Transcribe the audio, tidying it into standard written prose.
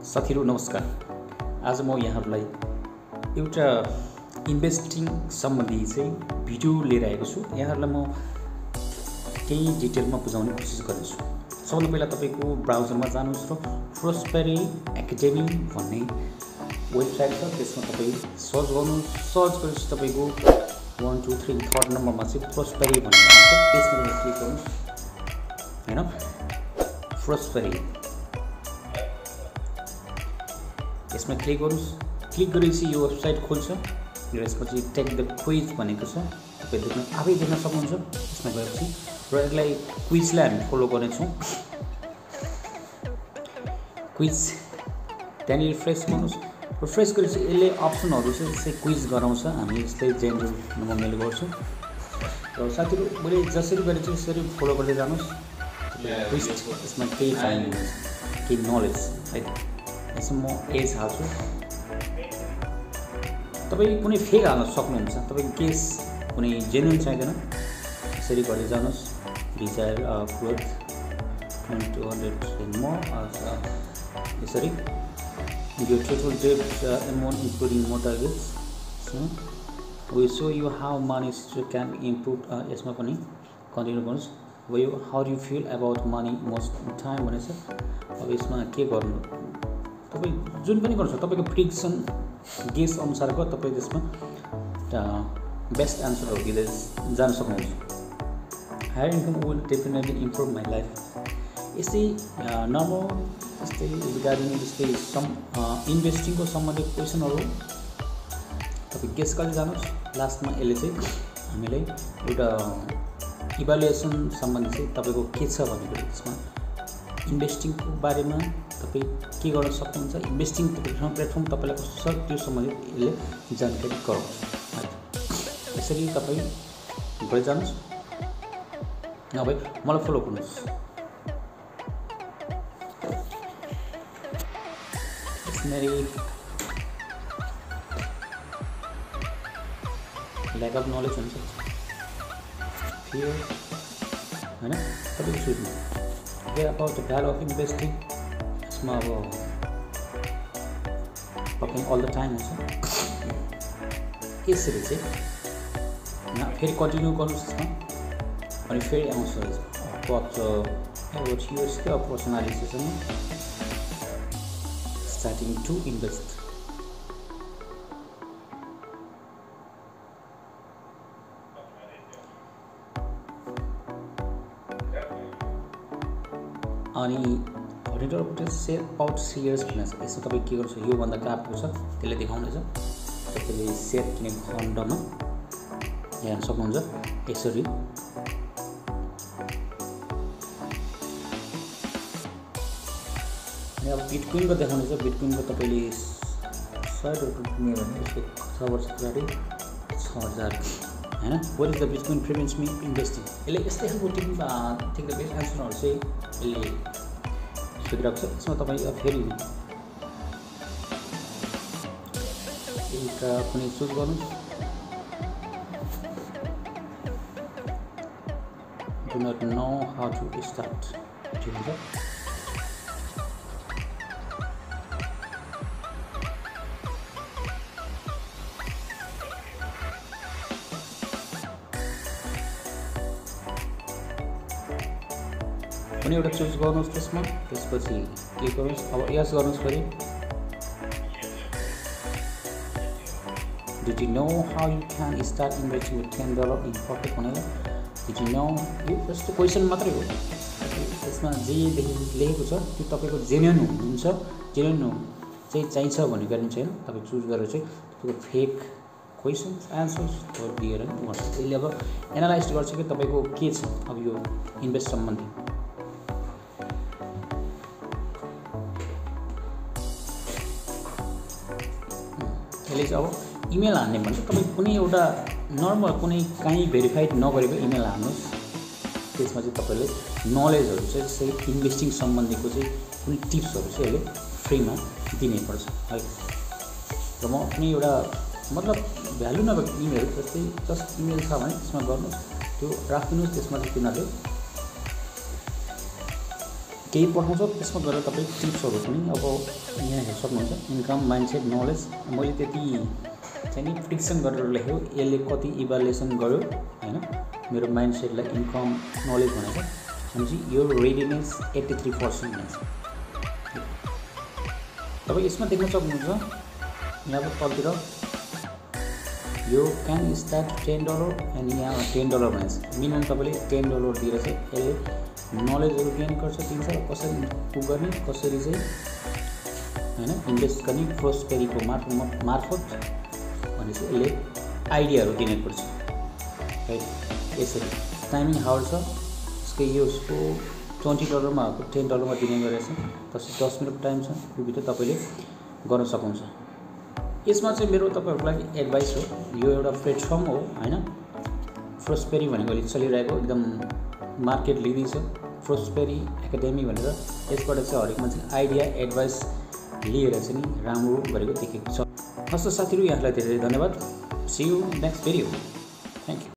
साथीहरु नमस्कार। आज म यहाँहरुलाई एउटा इन्भेस्टिङ सम्बन्धी चाहिँ भिडियो लिएर आएको छु। यहाँहरुलाई म केही डिटेलमा बुझाउने कोसिस गर्छु। सबैभन्दा पहिला तपाईको ब्राउजरमा जानुस् र prosperi academy भन्ने वेबसाइट छ, त्यसमा तपाई सर्च गर्नुस्। सर्च गरेपछि तपाईको 1 2 3 थर्ड नम्बरमा चाहिँ prosperi भन्ने आउँछ, त्यसमा क्लिक गर्नुस्। हैन, prosperi यसमा क्लिक गर्नुस्। क्लिक गरेपछि यो वेबसाइट खुल्छ र यसपछि टेक द क्विज भनेको छ, तपाईले देख्न आफै देख्न सक्नुहुन्छ। यसमा गएपछि र यसलाई क्विजलाई हामी फलो गर्नेछौँ। क्विज त्यहाँनिर रिफ्रेस गर्नुस्। रिफ्रेस गरेपछि यसले अप्सनहरु चाहिँ क्विज गराउँछ। हामी यसलाई जेनरल नर्मल गर्छौँ र साथीहरु मैले जसरी गरे चाहिँ यसरी फलो गर्दै जानुस्। क्विज यसमा केही चाहिन्छ, केही नलेज है। यसमा म एज हाल्छु। तपाई कुनै फेक हाल्न सक्नुहुन्छ। तपाई केस कुनै जेन्युइन चाहिदैन, यसरी गर्दै जानुस्। डिजायर क्लोथ 200 more यसरी यो total debt amount including mortgages. We show you how money can improve. यसमा पनि कन्टिन्यु गर्नुस्। अब यो how do you feel about money most time भनेछ। अब यसमा के गर्नु, तपाई जुन पनि गर्छ तपाईको प्रेडिक्सन गेस अनुसारको तपाई त्यसमा बेस्ट आन्सरहरु दिँदै जान सक्नुहुन्छ। Higher income will definitely improve my life. यस्तै नर्मल यस्तै रिगार्डिङ यस्तै सम इन्भेस्टिङको सम्बन्धित क्वेशनहरु तपाई गेस गर्दै जानुस्। लास्टमा यसले चाहिँ हामीलाई एउटा इभ्यालुएसन सम्बन्धी चाहिँ तपाईको के छ भनेको त्यसमा इन्भेस्टिङको बारेमा तपाई के गर्न सक्नुहुन्छ, इन्भेस्टिङ प्लेटफर्म तपाईलाई कस्तो छ त्यो सम्बन्धित यसले जानकारी गराउँछ। यसरी तपाई गर्दै जानुस्। नभए मलाई फलो गर्नुस्। यसरी ल्याक अफ नलेज हुन्छ, फियर हैन, तपाई सोच्नु के about the value of investing. यसमा अब talking all the time हुन्छ। यसरी चाहिँ फेरि कन्टिन्यू गर्नुस् यसमा अनि फेरि आउँछ what your skill of personality starting to invest. अनि रिटर्न सेल आउट शेयर्स भन्ने यसमा तपाई के गर्छ, यो भन्दा कापको छ त्यसले देखाउनेछ। तपाईले सेयर किनेको खण्डमा हेर्न सक्नुहुन्छ। यसरी अनि अब बिटकोइनको देखाउनेछ। बिटकोइनको तपाईले 100 रुपैयाँ किन्यो भने यसको 6 वर्ष पछाडी 6000 हैन। What is the bitcoin prevents me investing. यसले यस्तै खालको ठिक द बेस्ट आन्सरहरु चाहिँ यसले सोधिरहेको छ। यसमा तपाई फेरि एउटा कुनै चुज गर्नुस्। Do not know how to start. ठिक हुन्छ। कुनै एउटा चुज गर्नुस् त्यसमा, त्यसपछि क्लिक गर्नुस्। अब यस गर्नुस् फेरि। Did you know how you can start investing with $10 in pocket भनेर? Did you know यो जस्तो क्वेशन मात्रै हो। त्यसमा जे लेखेको छ त्यो तपाईको जेन्युइन हुन्छ, जेन्युइन चाहिँ चाहिन्छ भन्ने गर्नु छैन। तपाई चुज गरेर चाहिँ तपाईको फेक क्वेशन्स आन्सर्स दिएर गर्छ। यसले अब एनालाइज गर्छ कि तपाईको के छ अब यो इन्भेस्ट सम्बन्धी। यसले चाहिँ अब इमेल हान्ने भन्छ। तपाई कुनै एउटा नर्मल कुनै कहीँ भेरिफाइड नगरेको इमेल हान्नुस्। त्यसमा चाहिँ तपाईले नलेजहरु चाहिँ सही इन्भेस्टिङ सम्बन्धीको चाहिँ कुनै टिप्सहरु चाहिँ यसले फ्रीमा दिने पर्छ है। र म कुनै एउटा मतलब भ्यालु नभएको इमेल जस्तै जस्ट इमेल छ भने त्यसमा गर्नुस्, त्यो राख्दिनुस्। त्यसमा चाहिँ तिनीहरुले केही पठाउँछ, त्यसमा गएर तपाईँ टिप्सहरू पनि अब यहाँ हेर्न सक्नुहुन्छ। Income, mindset, knowledge. मैले त्यति चाहिँ नि प्रिडिक्सन गरेर लेखेको, यसले कति इभ्यालुएसन गर्यो होइन, मेरो माइन्डसेटलाई इन्कम नलेज भनेको भनेपछि यो रेडिनेस 83% हुन्छ। तपाईँ यसमा देख्न सक्नुहुन्छ यहाँ तलतिर यो क्यान स्टार्ट $10 एन्ड यहाँ $10 भनेको छ। मिनिमम तपाईँले $10 दिएर चाहिँ यसले नलेजहरू गेन गर्छ, दिन्छ कसरी उ गर्ने, कसरी चाहिँ होइन इन्भेस्ट गर्ने प्रोस्पेरीको मार्फत भनेपछि यसले आइडियाहरू दिने पर्छ राइट। यसरी टाइमिङ हावर छ यसको, यसको $20 आएको $10 दिने गरेछ, त्यसपछि 10 मिनट टाइम छ, यो भित्र तपाईँले गर्न सक्नुहुन्छ। यसमा चाहिँ मेरो तपाईँहरूको लागि एडभाइस हो, यो एउटा प्लेटफर्म हो होइन, प्रोस्पेरी भनेको अहिले चलिरहेको एकदम मार्केट लिँदै छ प्रोस्पेरी एकाडेमी भनेर। यसबाट चाहिँ हरेक मान्छे आइडिया एडभाइस लिएर चाहिँ नि राम्रो गरेको देखेको छ। हस् साथीहरू, यहाँलाई धेरै धेरै धन्यवाद। See you next video. Thank you.